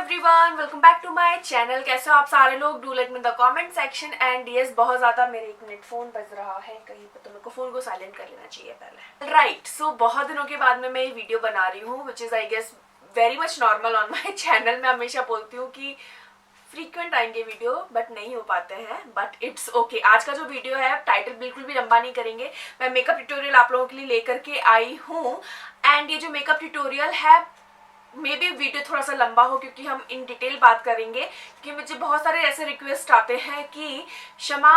Everyone, welcome back to my channel. कैसे हो आप सारे लोग? Do let me in the comment section. And yes, बहुत ज़्यादा मेरे एक मिनट फ़ोन बज रहा है कहीं पर, तो मेरे को फ़ोन को साइलेंट कर लेना चाहिए पहले। राइट, सो बहुत दिनों के बाद में मैं ये वीडियो बना रही हूँ, which is I guess very much normal on my channel. मैं हमेशा बोलती हूँ कि फ्रीक्वेंट आएंगे वीडियो, बट नहीं हो पाते हैं, बट इट्स ओके। आज का जो वीडियो है, टाइटल बिल्कुल भी लंबा नहीं करेंगे। मैं मेकअप ट्यूटोरियल आप लोगों के लिए लेकर के आई हूँ। एंड ये जो मेकअप ट्यूटोरियल है, मे बी वीडियो थोड़ा सा लंबा हो क्योंकि हम इन डिटेल बात करेंगे। कि मुझे बहुत सारे ऐसे रिक्वेस्ट आते हैं कि शमा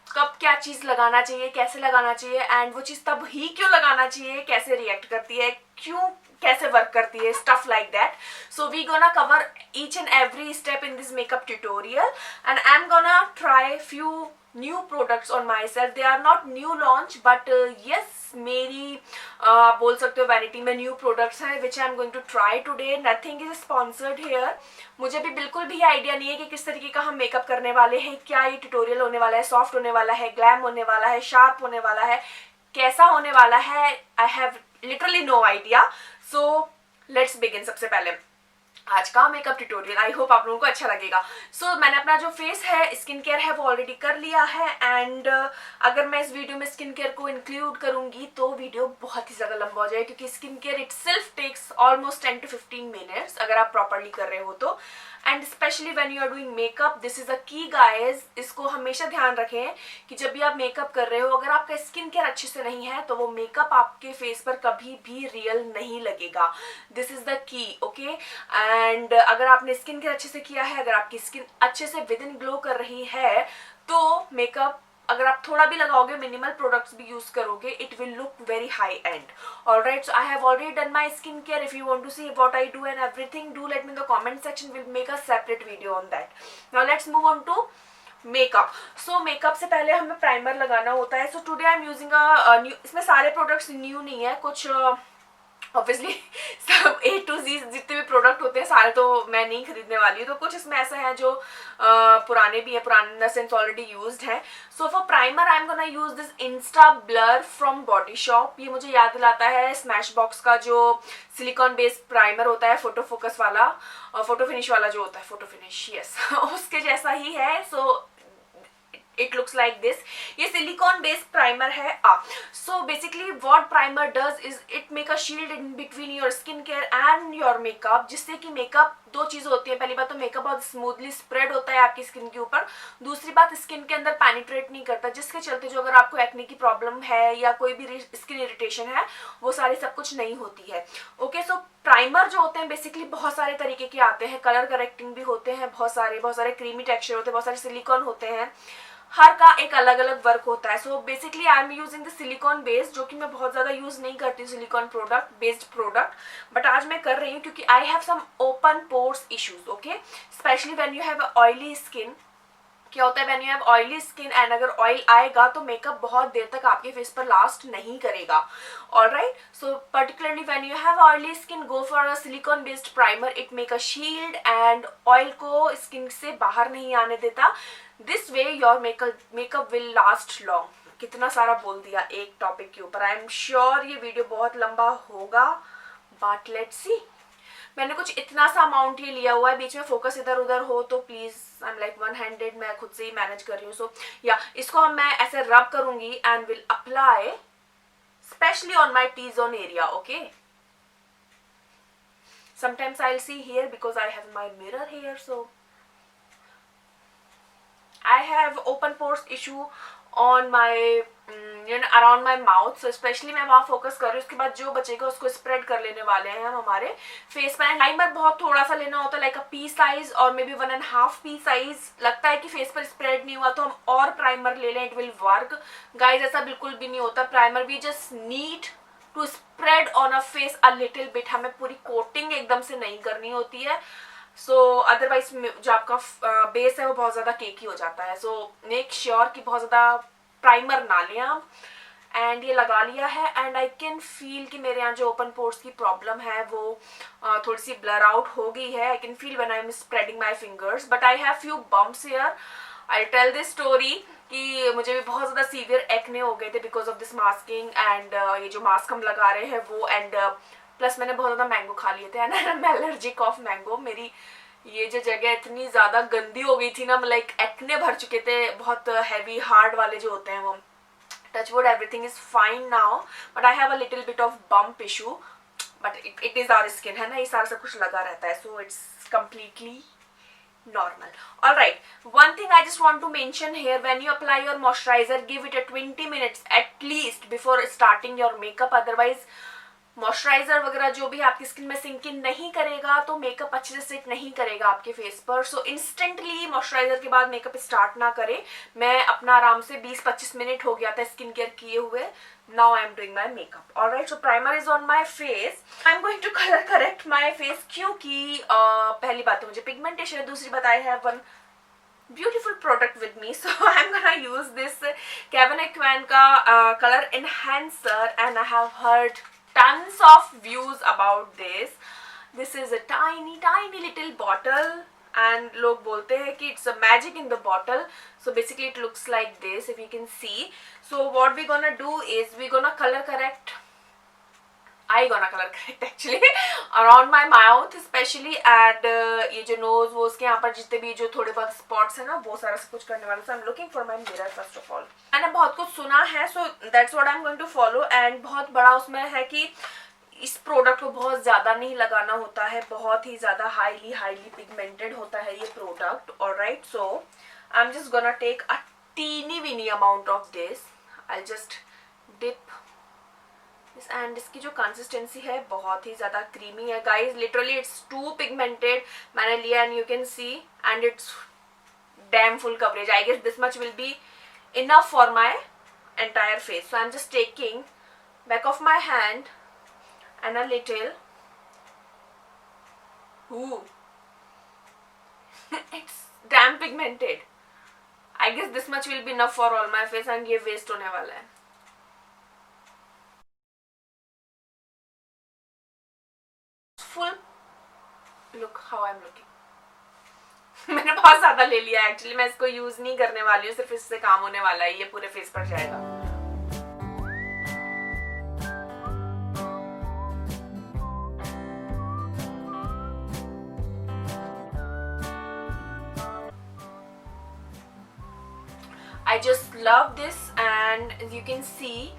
कब क्या चीज़ लगाना चाहिए, कैसे लगाना चाहिए, एंड वो चीज़ तब ही क्यों लगाना चाहिए, कैसे रिएक्ट करती है, क्यों कैसे वर्क करती है, stuff like that. So we gonna cover each and every step in this makeup tutorial, and I'm gonna try few new products on myself. They are not new launch, but yes, मेरी आप बोल सकते हो vanity में new products हैं which I am going to try today. Nothing is sponsored here. मुझे भी बिल्कुल भी आइडिया नहीं है कि किस तरीके का हम मेकअप करने वाले हैं, क्या ये ट्यूटोरियल होने वाला है, सॉफ्ट होने वाला है, ग्लैम होने वाला है, शार्प होने वाला है, कैसा होने वाला है. I have literally no idea. So let's begin. सबसे पहले आज का मेकअप ट्यूटोरियल, आई होप आप लोगों को अच्छा लगेगा. सो मैंने अपना जो फेस है, स्किन केयर है, वो ऑलरेडी कर लिया है. एंड अगर मैं इस वीडियो में स्किन केयर को इंक्लूड करूंगी तो वीडियो बहुत ही ज़्यादा लंबा हो जाएगा, क्योंकि skin care itself takes almost 10 to 15 minutes अगर आप प्रॉपरली कर रहे हो तो. And specially when you are doing makeup, this is a key guys. इसको हमेशा ध्यान रखें कि जब भी आप मेकअप कर रहे हो, अगर आपका स्किन केयर अच्छे से नहीं है तो वो मेकअप आपके फेस पर कभी भी रियल नहीं लगेगा. This is the key, okay. And अगर आपने स्किन केयर अच्छे से किया है, अगर आपकी स्किन अच्छे से विद इन ग्लो कर रही है, तो मेकअप अगर आप थोड़ा भी लगाओगे, मिनिमल प्रोडक्ट्स भी यूज करोगे, it will look very high end. Alright, so I have already done my skin care. If you want to see what I do and everything, do let me in the comment section. Will make a separate video on that. Now let's move on to makeup. So makeup से पहले हमें primer लगाना होता है. So today I am using a new. इसमें सारे products new नहीं है, कुछ ऑब्वियसली सब A to Z जितने भी प्रोडक्ट होते हैं सारे तो मैं नहीं खरीदने वाली हूँ. तो कुछ इसमें ऐसा है जो पुराने भी हैं, पुराने in the sense already used हैं. So for primer I am gonna use this Insta Blur from Body Shop. ये मुझे याद दिलाता है स्मैश बॉक्स का जो सिलिकॉन बेस्ड प्राइमर होता है, फोटो फोकस वाला, फोटो फिनिश वाला जो होता है, फोटो फिनिश, यस उसके जैसा ही है. सो it looks like this. ये silicone based primer है. So basically what primer does is it make a shield in between your skin care and your makeup, जिससे कि मेकअप दो चीज़ होती है. पहली बात तो मेकअप बहुत स्मूथली स्प्रेड होता है आपकी स्किन के ऊपर. दूसरी बात, स्किन के अंदर पेनिट्रेट नहीं करता, जिसके चलते जो अगर आपको एक्ने की प्रॉब्लम है या कोई भी स्किन इरिटेशन है, वो सारी सब कुछ नहीं होती है. ओके, सो प्राइमर जो होते हैं बेसिकली बहुत सारे तरीके के आते हैं. कलर करेक्टिंग भी होते हैं, बहुत सारे क्रीमी टेक्सचर होते हैं, बहुत सारे सिलिकॉन होते हैं. हर का एक अलग अलग वर्क होता है. So basically I am using the silicone based, जो कि मैं बहुत ज़्यादा यूज़ नहीं करती हूँ silicone product based product, but आज मैं कर रही हूँ क्योंकि I have some open pores issues. Okay, specially when you have oily skin. क्या होता है when you have oily skin and अगर ऑयल आएगा तो मेकअप बहुत देर तक आपके फेस पर लास्ट नहीं करेगा. Alright, so particularly when you have oily skin, go for a silicon based primer. It make a shield and oil को स्किन से बाहर नहीं आने देता. This way your makeup will last long. कितना सारा बोल दिया एक टॉपिक के ऊपर. आई एम श्योर ये वीडियो बहुत लंबा होगा, बट लेट्स सी. मैंने कुछ इतना सा अमाउंट ही लिया हुआ है, बीच में फोकस इधर उधर हो तो please, I am like one handed, मैं खुद से ही मैनेज कर रही हूँ. सो या इसको मैं ऐसे रब करूंगी and will apply specially on my T zone area. Okay, sometimes I'll see here because I have my mirror here. So I have open pores issue on my around my mouth. So especially मैं वहाँ focus कर रही हूँ. उसके बाद जो बचेगा उसको स्प्रेड कर लेने वाले हैं हम हमारे फेस पर. प्राइमर बहुत थोड़ा सा लेना होता है, लाइक अ पी साइज और मे बी 1.5 पी साइज. लगता है कि फेस पर स्प्रेड नहीं हुआ तो हम और प्राइमर ले लें, इट विल वर्क. गाइज ऐसा बिल्कुल भी नहीं होता. Primer we just need to spread on a face a little bit. हमें पूरी कोटिंग एकदम से नहीं करनी होती है. सो अदरवाइज जो आपका बेस है वो बहुत ज़्यादा केकी हो जाता है. सो मेक श्योर कि बहुत ज़्यादा प्राइमर ना लें आप. एंड ये लगा लिया है एंड आई कैन फील कि मेरे यहाँ जो ओपन पोर्स की प्रॉब्लम है वो थोड़ी सी ब्लर आउट हो गई है. I can feel when I am spreading my fingers, but I have few bumps here. I tell this story कि मुझे भी बहुत ज़्यादा सीवियर एक्ने हो गए थे because of this masking and ये जो मास्क हम लगा रहे हैं वो. एंड प्लस मैंने बहुत ज़्यादा मैंगो खा लिए थे and I M allergic of mango. मेरी ये जो जगह इतनी ज्यादा गंदी हो गई थी ना, लाइक एक्ने भर चुके थे, बहुत हैवी हार्ड वाले जो होते हैं वो. Touchwood, everything is fine now, but I have a little bit of bump issue, but it is our skin है ना, ये सारा सब कुछ लगा रहता है, so it's completely normal. All right, one thing I just want to mention here, when you apply your moisturizer, give it a 20 minutes at least before starting your makeup, otherwise moisturiser वगैरह जो भी आपकी skin में sink in नहीं करेगा तो makeup अच्छे से सेट नहीं करेगा आपके फेस पर. सो इंस्टेंटली मॉइस्चराइजर के बाद मेकअप स्टार्ट ना करें. मैं अपना आराम से 20-25 मिनट हो गया था स्किन केयर किए हुए. Now I am doing my makeup. Alright, so primer is on my face. I am going to colour correct my face, क्योंकि पहली बात तो मुझे पिगमेंटेशन है, दूसरी बात I have one beautiful product with me, so I'm gonna use this Kevyn Aucoin का color enhancer, and I have heard tons of views about this. This is a tiny little bottle and लोग बोलते हैं कि it's a magic in the bottle. So basically it looks like this, if you can see. So what we're gonna do is we're gonna color correct actually around my mouth especially, and ये जो nose वो उसके यहाँ पर जितने भी जो थोड़े बहुत spots है ना, वो सारा सब कुछ करने वाला. So I'm looking for my mirror first of all. मैंने बहुत कुछ सुना है, so that's what I'm going to follow. and बहुत बड़ा उसमें है कि इस प्रोडक्ट को बहुत ज़्यादा नहीं लगाना होता है, बहुत ही ज़्यादा हाईली पिगमेंटेड होता है ये product. Alright, so I am just gonna take a teeny weeny amount of this. I just dip and इसकी जो कंसिस्टेंसी है बहुत ही ज़्यादा क्रीमी है guys. Literally it's too pigmented. मैंने लिया and you can see, and it's damn full coverage. I guess this much will be enough for my entire face. So I'm just taking back of my hand and a little. Ooh. It's damn pigmented. I guess this much will be enough for all my face, and ये waste होने वाला है. Full look how I'm looking. मैंने बहुत ज़्यादा ले लिया actually. मैं इसको यूज नहीं करने वाली हूँ, सिर्फ इससे काम होने वाला है. ये पूरे फेस पर जाएगा. I just love this, and as you can see,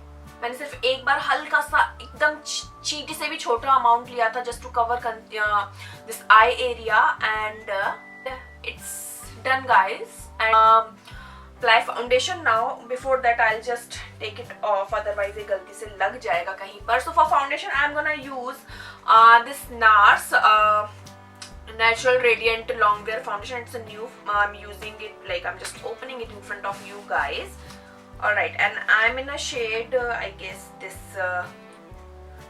मैंने सिर्फ एक बार हल्का सा एकदम चीटी से भी छोटा अमाउंट लिया था just to cover this eye area, and it's done guys. And apply foundation now. Before that I'll just take it off, otherwise ये गलती से लग जाएगा कहीं पर. So for foundation I'm gonna use this NARS Natural Radiant Longwear Foundation. It's a new, I'm using it, like I'm just opening it in front of you guys. Alright, and I'm in a shade I guess this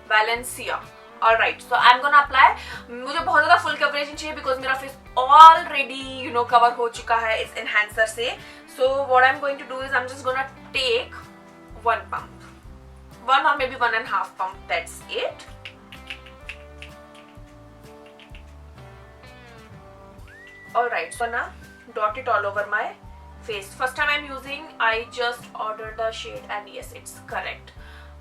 Valencia. Alright, so I'm gonna apply. मुझे बहुत ज़्यादा full coverage नहीं चाहिए because मेरा face already cover हो चुका है इस enhancer से. So what I'm going to do is I'm just gonna take one pump, one or maybe 1.5 pump. That's it. Alright, so now dot it all over my face. First time I'm using, I just ordered the shade, and yes, it's correct.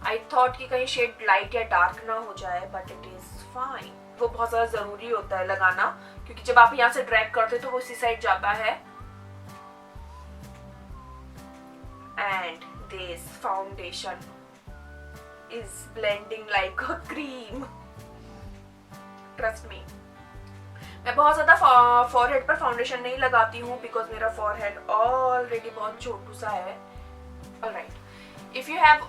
I thought कि कहीं shade light या dark ना हो जाए, but it is fine. वो बहुत ज़्यादा ज़रूरी होता है लगाना, क्योंकि जब आप यहाँ से drag करते तो वो इसी साइड जाता है. And this foundation is blending like a cream. Trust me. मैं बहुत ज़्यादा forehead पर foundation नहीं लगाती हूँ because मेरा forehead already बहुत छोटू सा है. Alright. If you have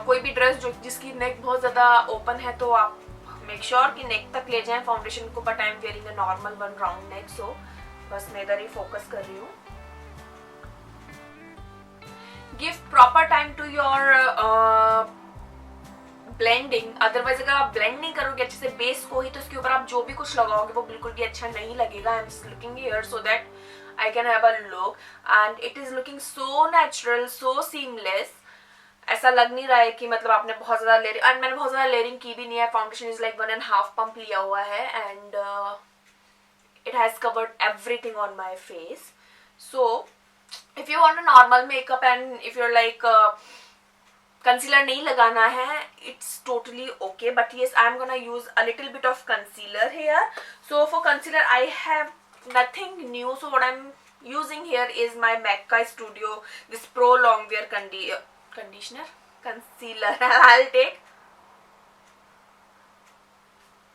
कोई भी ड्रेस जो जिसकी नेक बहुत ज़्यादा ओपन है तो आप मेक श्योर कि नेक तक ले जाएं फाउंडेशन को, but I am wearing a normal one round neck, so बस मैं इधर ही फोकस कर रही हूँ. Give proper time to your blending. Otherwise अगर आप ब्लेंड नहीं करोगे अच्छे से बेस को ही, तो उसके ऊपर आप जो भी कुछ लगाओगे वो बिल्कुल भी अच्छा नहीं लगेगा. आई am just looking here so that I can have a look, and it is looking so natural, so seamless. ऐसा लग नहीं रहा है कि मतलब आपने बहुत ज़्यादा लेयरिंग, एंड मैंने बहुत ज़्यादा लेयरिंग की भी नहीं है. फाउंडेशन इज लाइक 1.5 पंप लिया हुआ है, and it has covered everything on my face. So if you want a normal makeup and if your like concealer नहीं लगाना है, it's totally okay, but yes I am gonna use a little bit of concealer here. So for concealer I have nothing new. So what I'm using here is my Mecca Studio, this Pro Longwear conditioner, concealer. I'll take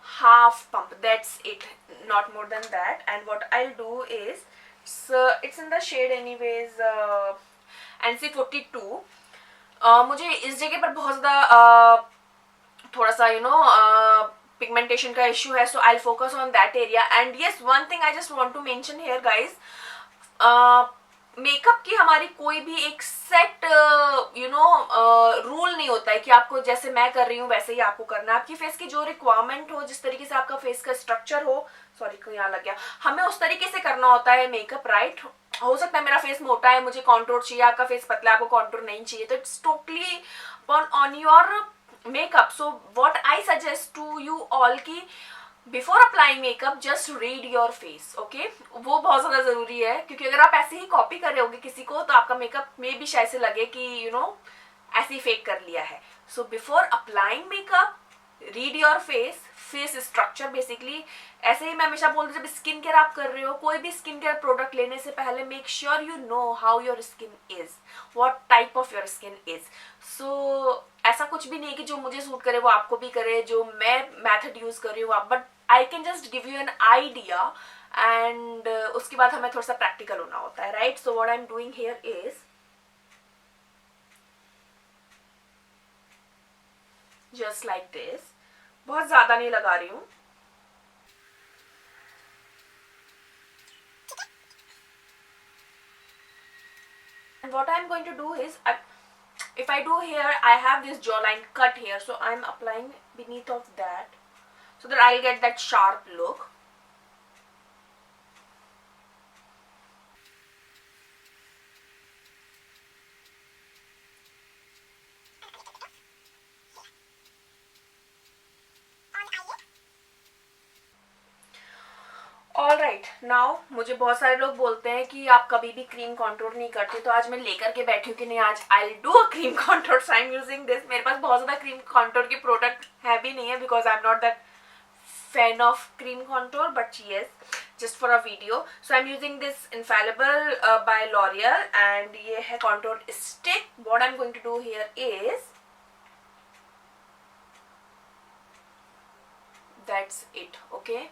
half pump, that's it, not more than that. And what I'll do is, so it's in the shade anyways, NC42. मुझे इस जगह पर बहुत ज़्यादा थोड़ा सा pigmentation का issue है, so I focus on that area. And yes, one thing I just want to mention here guys, makeup की हमारी कोई भी एक सेट रूल नहीं होता है कि आपको जैसे मैं कर रही हूँ वैसे ही आपको करना है. आपकी फेस की जो रिक्वायरमेंट हो, जिस तरीके से आपका फेस का स्ट्रक्चर हो, सॉरी को यहाँ लग गया, हमें उस तरीके से करना होता है मेकअप, राइट. हो सकता है मेरा फेस मोटा है, मुझे कॉन्टूर चाहिए, आपका फेस पतला है, आपको कॉन्टूर नहीं चाहिए, तो it's totally on your makeup. So what I suggest to you all की before applying makeup just read your face, okay. वो बहुत ज्यादा जरूरी है, क्योंकि अगर आप ऐसे ही कॉपी कर रहे होगे किसी को, तो आपका मेकअप में भी शायद से लगे कि ऐसे ही फेक कर लिया है. So before applying makeup read your face, face structure basically. ऐसे ही मैं हमेशा बोलती हूँ, जब स्किन केयर आप कर रहे हो, कोई भी स्किन केयर प्रोडक्ट लेने से पहले make sure you know how your skin is, what type of your skin is. So ऐसा कुछ भी नहीं है कि जो मुझे सूट करे वो आपको भी करे, जो मैं मेथड यूज कर रही हूँ आप, but I can just give you an idea. And उसके बाद हमें थोड़ा सा प्रैक्टिकल होना होता है, right. So what I am doing here is just like this. बहुत ज्यादा नहीं लगा रही हूँ. And what I'm going to do is, if I do here, I have this jawline cut here, so I'm applying beneath of that so that I'll get that sharp look. All right, now मुझे बहुत सारे लोग बोलते हैं कि आप कभी भी क्रीम कॉन्टूर नहीं करते, तो आज मैं लेकर के बैठी हूँ कि नहीं, आज I do a cream contour. So I am using this. मेरे पास बहुत ज़्यादा क्रीम कॉन्टूर के प्रोडक्ट है भी नहीं है, because I am not that fan of cream contour, but yes, just for a video. So I'm using this Infallible by L'Oreal, and ये है contour stick. What I'm going to do here is, that's it, okay.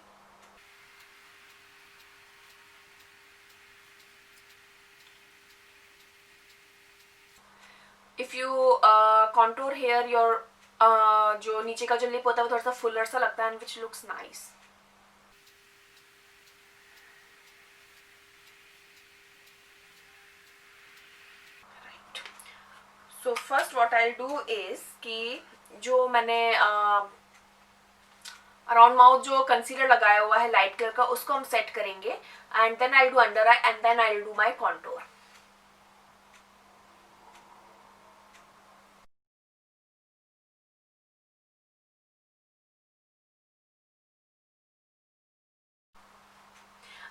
If you contour here your जो नीचे का जो lip होता है वो थोड़ा सा फुलर सा लगता है, and which looks nice. So first what I do is कि जो मैंने अराउंड माउथ जो कंसीलर लगाया हुआ है लाइट कलर का, उसको हम सेट करेंगे, and then I do under eye, and then I do my contour.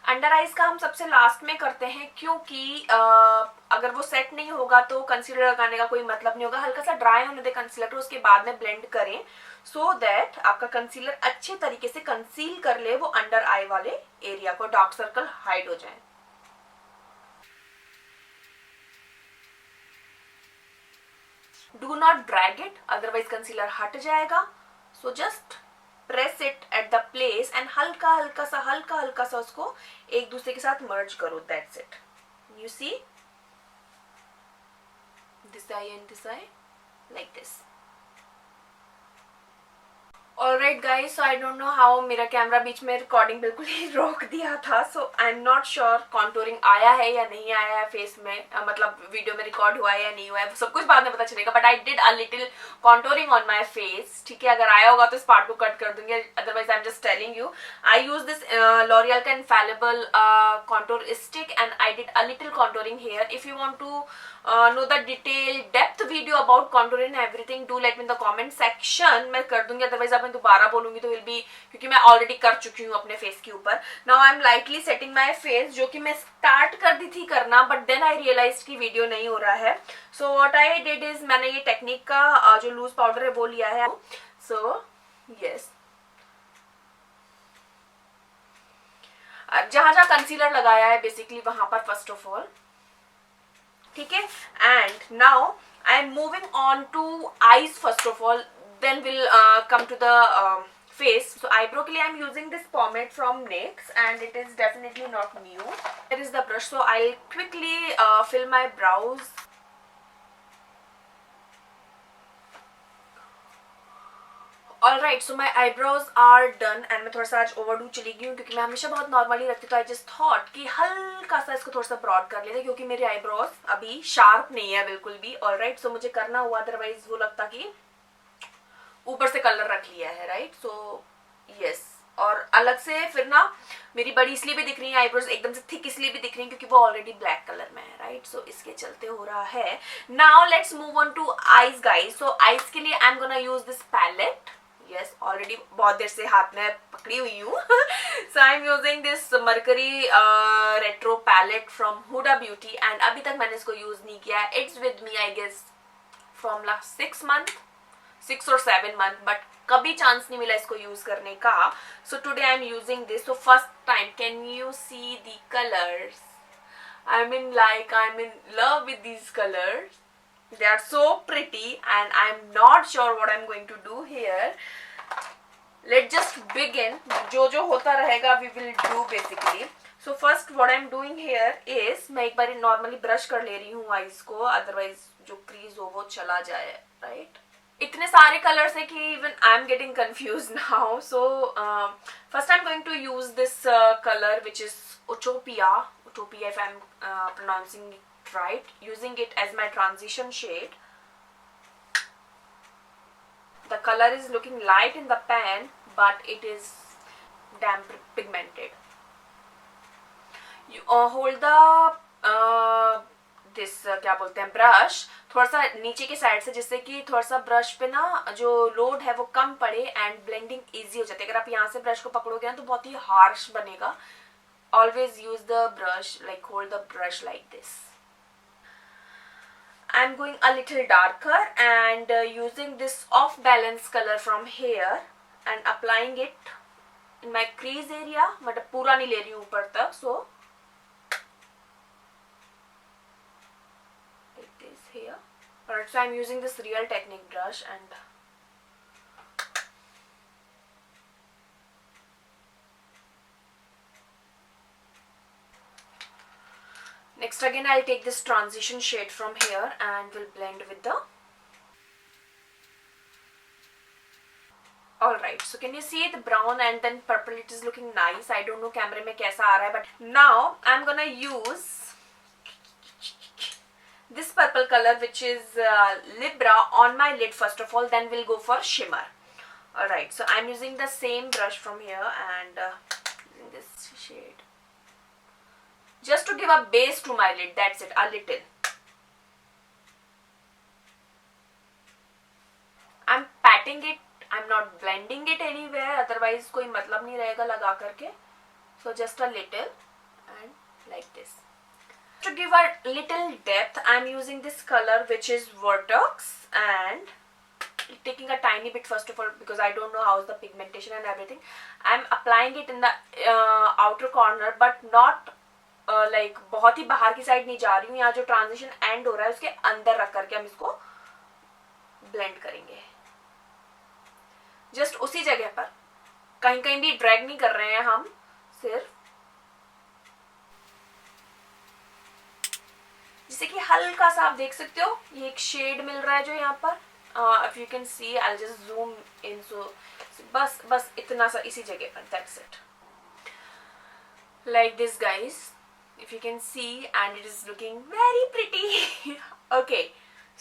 Under eyes का हम सबसे लास्ट में करते हैं, क्योंकि अगर वो सेट नहीं होगा तो कंसीलर लगाने का कोई मतलब नहीं होगा. हल्का सा ड्राई होने दे कंसीलर, उसके बाद में ब्लेंड करें, सो दैट आपका कंसीलर अच्छे तरीके से कंसील कर ले वो अंडर आई वाले एरिया को, डार्क सर्कल हाइड हो जाए. Do not drag it, otherwise concealer हट जाएगा. So just press it at the place and हल्का हल्का सा उसको एक दूसरे के साथ मर्ज करो. That's it. You see this eye and this eye like this. Alright guys, so I don't know how मेरा कैमरा बीच में रिकॉर्डिंग बिल्कुल ही रोक दिया था. So I am not sure contouring आया है या नहीं आया है फेस में, मतलब वीडियो में रिकॉर्ड हुआ है या नहीं हुआ है, सब कुछ बाद में पता चलेगा. But I did a little contouring on my face, ठीक है. अगर आया होगा तो इस पार्ट को कट कर दूंगी, otherwise I am just telling you. I use this L'Oreal का infallible contour stick, and I did a little contouring here. If you want to know the detail depth video about contour and everything, do let me in the comment section. मैं कर दूंगी, otherwise आप मैं दोबारा बोलूंगी तो will be, क्योंकि मैं ऑलरेडी कर चुकी हूँ अपने फेस के ऊपर. Now I M lightly setting my face, जो कि मैं स्टार्ट कर दी थी करना, बट देन आई रियलाइज कि वीडियो नहीं हो रहा है. So what I did is, मैंने ये टेक्निक का जो लूज पाउडर है वो लिया है. सो यस, जहां जहां कंसीलर लगाया है बेसिकली वहां पर फर्स्ट ऑफ ऑल, ठीक है. And now I am moving on to eyes first of all, then will come to the face. So eyebrow ke liye I'm using this pomade from NYX and it is definitely not new. Here is the brush, so I'll quickly fill my brows. Alright, so my eyebrows are done and मैं थोड़ा सा आज overdo चली गई हूँ क्योंकि मैं हमेशा बहुत नॉर्मली रखती हूँ. तो आई जस्ट थॉट कि हल्का सा इसको थोड़ा सा ब्रॉड कर लेते क्योंकि मेरे आईब्रोज अभी शार्प नहीं है बिल्कुल भी. ऑलराइट, सो मुझे करना हुआ, अदरवाइज वो लगता कि ऊपर से कलर रख लिया है. Right, so yes. और अलग से फिर ना मेरी बड़ी इसलिए भी दिख रही है आईब्रोज, एकदम से थिक इसलिए भी दिख रही है क्योंकि वो ऑलरेडी ब्लैक कलर में है. राइट, सो इसके चलते हो रहा है. Now let's move on to eyes guys. So eyes के लिए I am gonna use this palette. Yes, already बहुत देर से हाथ में पकड़ी हुई हूँ. So I am using this mercury retro palette from Huda Beauty and अभी तक मैंने इसको यूज नहीं किया है. It's with me I guess from last 6 or 7 months, but कभी चांस नहीं मिला इसको यूज करने का. सो today I am using this. So first time, can you see the colours? I mean like I am in love with these colours. They are so pretty and I'm not sure what I'm going to do here. Let's just begin. जो होता रहेगा we will do basically. So first what I'm doing here is मैं एक बार normally brush कर ले रही हूँ eyes को, अदरवाइज जो क्रीज हो वो चला जाए. राइट, इतने सारे कलर्स है कि even I'm getting confused now. So first I'm going to use this color which is Utopia if I'm pronouncing it right, using it as my transition shade. The color is looking light in the pan but it is damn pigmented. You hold the this क्या बोलते हैं brush थोड़ा सा नीचे के side से, जिससे कि थोड़ा सा ब्रश पे ना जो लोड है वो कम पड़े एंड ब्लेंडिंग इजी हो जाती है. अगर आप यहाँ से ब्रश को पकड़ोगे ना तो बहुत ही हार्श बनेगा. Always use the brush, like hold the brush like this. I'm going a little darker and using this off balance color from here and applying it in my crease area, मतलब पूरा नहीं ले रही हूँ ऊपर तक. So like this here. Alright, so I'm using this Real Technique brush and next again I'll take this transition shade from here and will blend with the. Alright, so can you see the brown and then purple? It is looking nice. I don't know camera में कैसा आ रहा है, but now I'm gonna use this purple color which is Libra on my lid first of all, then we'll go for shimmer. Alright, so I'm using the same brush from here and using this shade just to give a base to my lid. That's it, a little. I'm patting it, I'm not blending it anywhere, otherwise कोई मतलब नहीं रहेगा लगा करके. So just a little and like this. To give a little depth, I'm using this color which is Vertex and taking a tiny bit first of all because I don't know how is the pigmentation and everything. I'm applying it in the outer corner but not like बहुत ही बाहर की side नहीं जा रही हूँ. यहाँ जो transition and हो रहा है उसके अंदर रख करके हम इसको ब्लेंड करेंगे. जस्ट उसी जगह पर, कहीं कहीं भी ड्रैग नहीं कर रहे हैं हम, सिर्फ जिससे कि हल्का सा आप देख सकते हो ये एक शेड मिल रहा है जो यहाँ पर. If you can see, I just zoom in. So बस इतना सा इसी जगह पर. That's it, like this guys, if you can see, and it is looking very pretty. Okay,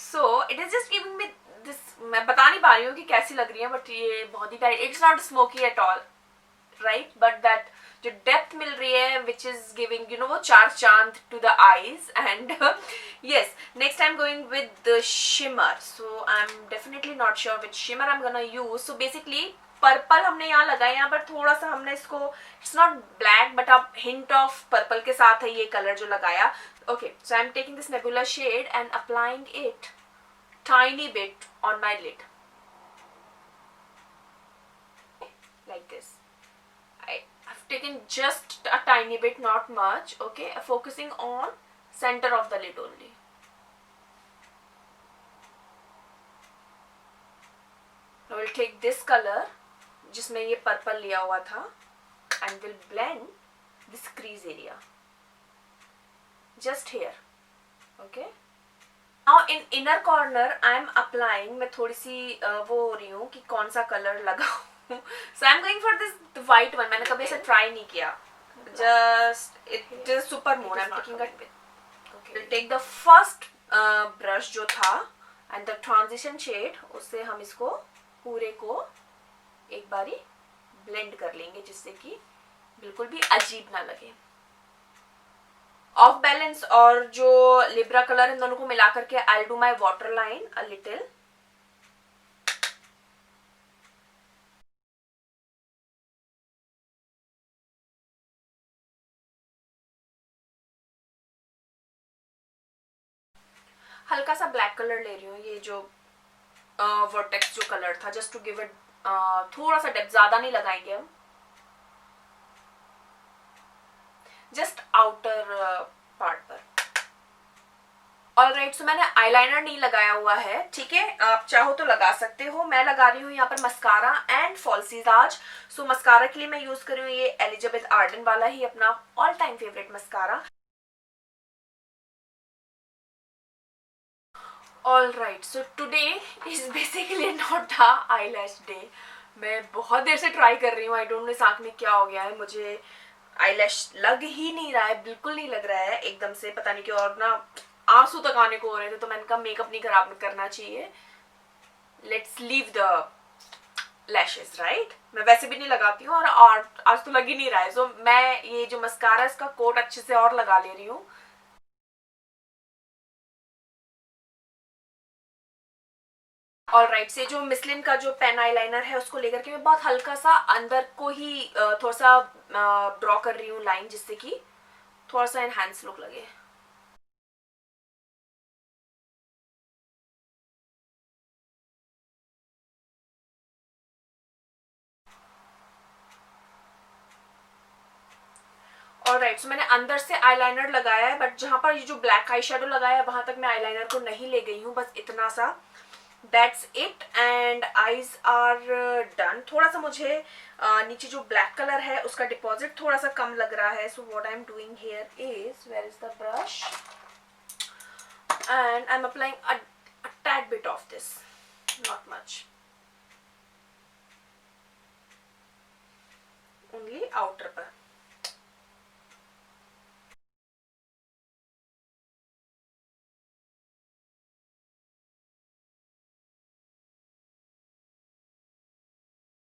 so it is just giving me this, मैं बता नहीं पा रही हूँ कि कैसी लग रही है, बट ये बहुत ही प्यारी. It's not smoky at all, right, but that जो डेप्थ मिल रही है which is giving you know वो चार चांद to the eyes. And yes, next I'm going with the shimmer. So I'm definitely not sure which shimmer I'm gonna use. So basically purple हमने यहाँ लगाया, यहाँ पर थोड़ा सा हमने इसको, इट्स नॉट ब्लैक बट अब हिंट ऑफ पर्पल के साथ है ये कलर जो लगाया. Okay, so I am taking this nebula shade and applying it tiny bit on my lid like this. I've taken just a tiny bit, not much. Okay, focusing on center of the lid only. I will take this color जिसमें ये purple लिया हुआ था and will blend this crease area just here. Okay. Now in inner corner I am applying, मैं थोड़ी सी वो हो रही हूँ कि कौन सा कलर लगाऊं. So I am going for this white one. मैंने कभी ऐसे try नहीं किया. Just it is super moon. I am taking a okay. We'll take the first brush जो था and the transition shade, उससे हम इसको पूरे को एक बारी ब्लेंड कर लेंगे जिससे कि बिल्कुल भी अजीब ना लगे. ऑफ बैलेंस और जो लिब्रा कलर इन दोनों को मिला करके आई do my water line a little. हल्का सा ब्लैक कलर ले रही हूँ, ये जो वर्टेक्स जो कलर था, जस्ट टू गिव इट थोड़ा सा डेप्थ. ज्यादा नहीं लगाएंगे हम, जस्ट आउटर पार्ट पर. ऑलराइट, सो मैंने आईलाइनर नहीं लगाया हुआ है, ठीक है. आप चाहो तो लगा सकते हो. मैं लगा रही हूँ यहाँ पर मस्कारा एंड फॉल्सीज आज. सो मस्कारा के लिए मैं यूज कर रही हूँ ये एलिजाबेथ आर्डन वाला ही अपना all time favourite mascara. Alright, so today is basically not the eyelash day. मैं बहुत देर से ट्राई कर रही हूँ. आई डोंट नो इस आंख में क्या हो गया है, मुझे आईलैश लग ही नहीं रहा है, बिल्कुल नहीं लग रहा है एकदम से, पता नहीं क्यों. और ना आंसू तक आने को हो रहे थे, तो मैंने कहा मेकअप नहीं खराब करना चाहिए, let's leave the lashes, right. मैं वैसे भी नहीं लगाती हूँ और आज तो लग ही नहीं रहा है. सो मैं ये जो मस्कारा इसका कोट अच्छे से और लगा ले रही हूँ. ऑलराइट, से जो मिसलिन का जो पेन आईलाइनर है उसको लेकर के मैं बहुत हल्का सा अंदर को ही थोड़ा सा ड्रॉ कर रही हूँ लाइन, जिससे कि थोड़ा सा एनहांस लुक लगे. ऑलराइट, सो मैंने अंदर से आईलाइनर लगाया है, बट जहां पर ये जो ब्लैक आई शेडो लगाया है वहां तक मैं आईलाइनर को नहीं ले गई हूँ, बस इतना सा. That's it. And eyes are done. थोड़ा सा मुझे नीचे जो ब्लैक कलर है उसका डिपॉजिट थोड़ा सा कम लग रहा है. So what I am doing here is, where is the brush, and I am applying a tad bit of this, not much, only outer पर.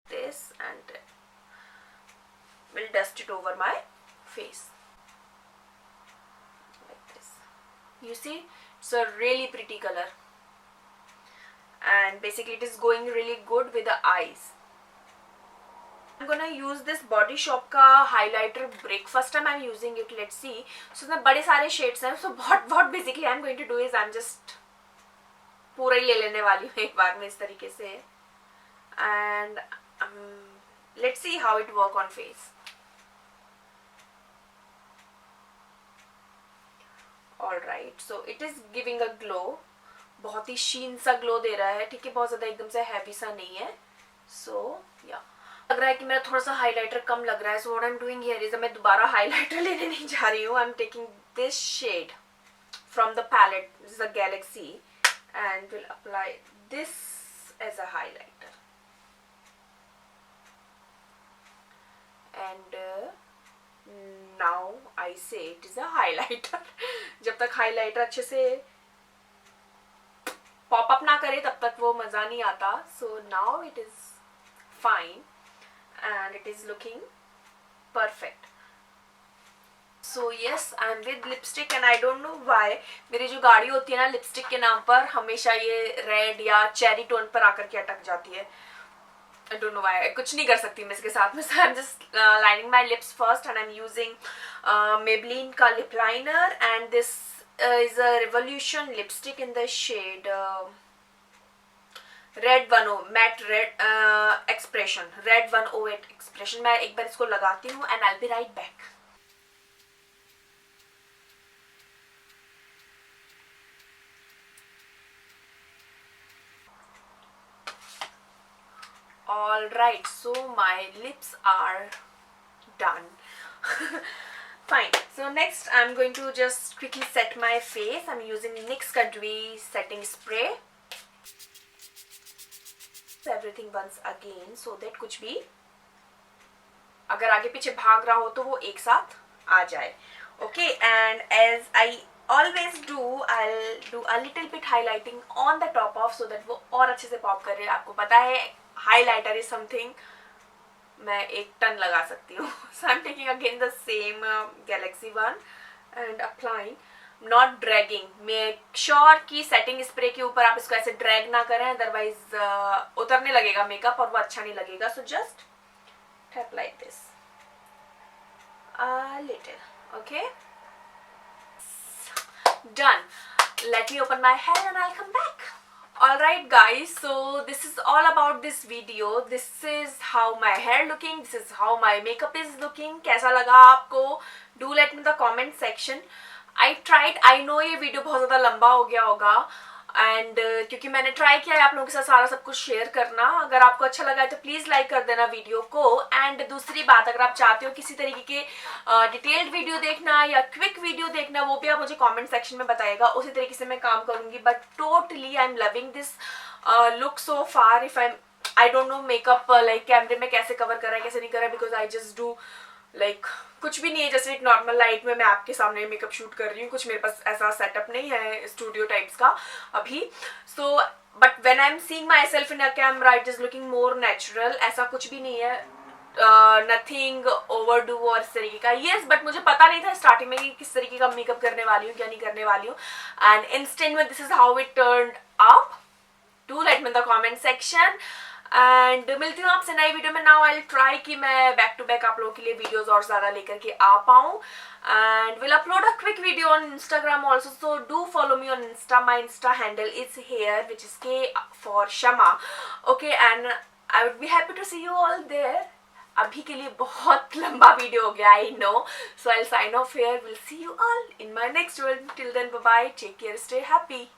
This and will dust it over my face like this. You see, it's a really pretty color and basically it is going really good with the eyes. I'm gonna use this Body Shop का highlighter brick. First time I'm using it. Let's see. So इसमें बड़े सारे shades हैं. So what basically I'm going to do is I'm just पूरा ही ले लेने वाली हूँ एक बार में इस तरीके से. And let's see how it work on face. Alright, so it is giving a glow. बहुत ही शीन सा ग्लो दे रहा है, ठीक है. बहुत ज्यादा एकदम से हैवी सा नहीं है. So yeah, लग रहा है कि मेरा थोड़ा सा हाइलाइटर कम लग रहा है. So what I'm doing here is मैं दोबारा हाइलाइटर लेने नहीं जा रही हूँ. I'm taking this shade from the palette. This is a Galaxy, and will apply this as a highlighter. And now I say it is a highlighter. जब तक highlighter अच्छे से पॉप अप ना करे तब तक वो मजा नहीं आता. So now it is fine and it is looking perfect. So yes, I am with lipstick and I don't know why मेरी जो गाड़ी होती है ना लिपस्टिक के नाम पर हमेशा ये रेड या चेरी टोन पर आकर के अटक जाती है. I don't know why. कुछ नहीं कर सकती मैं इसके साथ में. So I'm just lining my lips first and I'm using Maybelline का lip liner, and this is a Revolution lipstick in the shade red 108 matte red expression, red 108 expression. मैं एक बार इसको लगाती हूँ and I will be right back. All right, so my lips are done. Fine. So next I'm going to just quickly set my face. I'm using NYX Contour setting spray. Everything once again so that कुछ भी अगर आगे पीछे भाग रहा हो तो वो एक साथ आ जाए. Okay, and as I always do, I'll do a little bit highlighting on the top of so that वो और अच्छे से पॉप करे. आपको पता है highlighter is something मैं 1 टन लगा सकती हूँ. So I'm taking again the same Galaxy one and applying, not dragging. Make sure कि setting spray के ऊपर आप इसको ऐसे drag ना करें, otherwise उतरने लगेगा मेकअप और वो अच्छा नहीं लगेगा. So just tap like this a little. Okay, done. Let me open my hair and I'll come back. Alright guys, so this is all about this video. This is how my hair looking, this is how my makeup is looking. कैसा लगा आपको? Do let me in the comment section. I tried, I know ये video बहुत ज़्यादा लंबा हो गया होगा एंड क्योंकि मैंने ट्राई किया है आप लोगों के साथ सारा सब कुछ शेयर करना. अगर आपको अच्छा लगा है तो प्लीज़ लाइक कर देना वीडियो को. एंड दूसरी बात, अगर आप चाहते हो किसी तरीके के डिटेल्ड वीडियो देखना या क्विक वीडियो देखना, वो भी आप मुझे कमेंट सेक्शन में बताइएगा. उसी तरीके से मैं काम करूँगी. But totally I am loving this look so far. If I don't no makeup like कैमरे में कैसे कवर कर रहा है कैसे नहीं कर रहा है, because I just do like कुछ भी नहीं है, जैसे एक नॉर्मल लाइट में मैं आपके सामने मेकअप शूट कर रही हूँ. कुछ मेरे पास ऐसा सेटअप नहीं है स्टूडियो टाइप्स का अभी. So but when I am seeing my self in a camera it is looking more natural. ऐसा कुछ भी नहीं है, नथिंग ओवर डू और इस तरीके का. येस, बट मुझे पता नहीं था स्टार्टिंग में कि किस तरीके का मेकअप करने वाली हूँ क्या नहीं करने वाली हूँ. एंड इंस्टेंट में this is how it turned up. Do let me in the comment section. And मिलती हूँ आपसे नई वीडियो में. नाउ आई विल ट्राई कि मैं बैक टू बैक आप लोगों के लिए वीडियोस और ज़्यादा लेकर के आ पाऊँ. And will upload a quick video on Instagram also, so do follow me on Insta. My Insta handle is here which is K for Shama. Okay, and I would be happy to see you all there. अभी के लिए बहुत लंबा video हो गया, I know. So I will sign off here. Will see you all in my next one. Till then bye bye. Take care, stay happy.